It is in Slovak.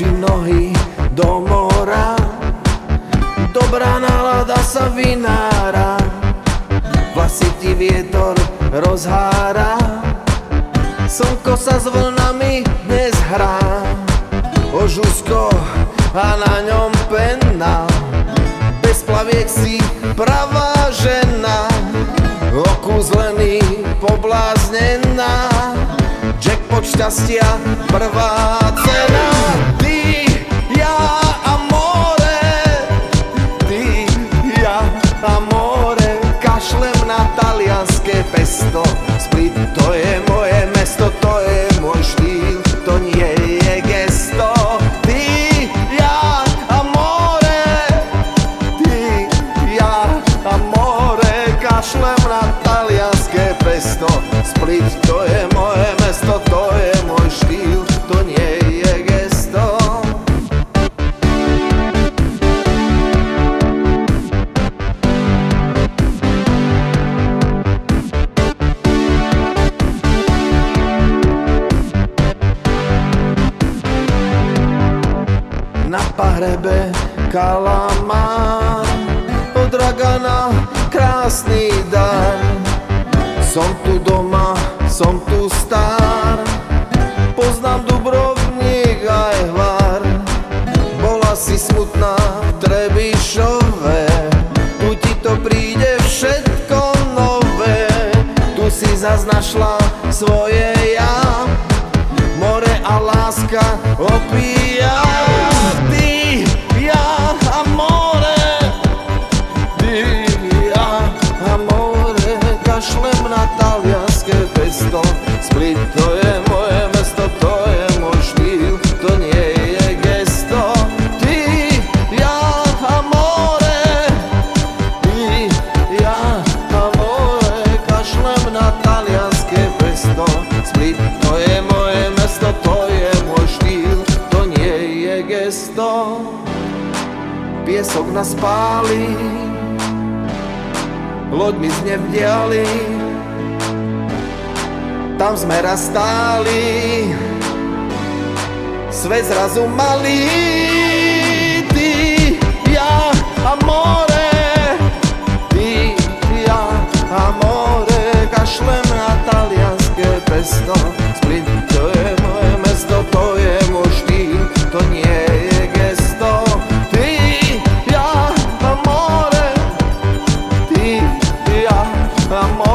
oči, nohy do mora. Dobrá nálada sa vynára, vlasy ti vietor rozhára. Slnko sa s vlnami dnes hrá, ožusko a na ňom penna. Bez plaviek si pravá žena, okúzlený, pobláznená. Jackpot šťastia, prvá cena. Ty, ja a more, ty, ja a more. Kašlem na talianské pesto, Split to je moje mesto, to je môj štýl, to nie je gesto. Ty, ja a more, ty, ja a more. Kašlem na talianské pesto, Split to je moje mesto, to je môj štýl, to nie je gesto. Na pahrebe kalamár, od Dragana krásny dar. Som tu doma, som tu star, poznám Dubrovník aj Hvar. Bola si smutná v Trebišove, tu ti to príde všetko nové. Tu si zas našla svoje ja, more a láska opíja. Ty, ja a more, ty, ja a more. Kašlem na talianské pesto, Split to je moje mesto, to je môj štýl, to nie je gesto. Ty, ja a more, ty, ja a more. Kašlem na talianské pesto, Split to je moje mesto, to je môj štýl, to nie je gesto. Piesok nás pálí, loď mi znie v diali, tam sme raz stáli, svet zrazu malý. Ty, ja a more, ty, ja a more. Kašlem na talianské pesto, Split to je moje mesto, to je môj štýl, to nie je gesto. Ty, ja a more, ty, ja a more.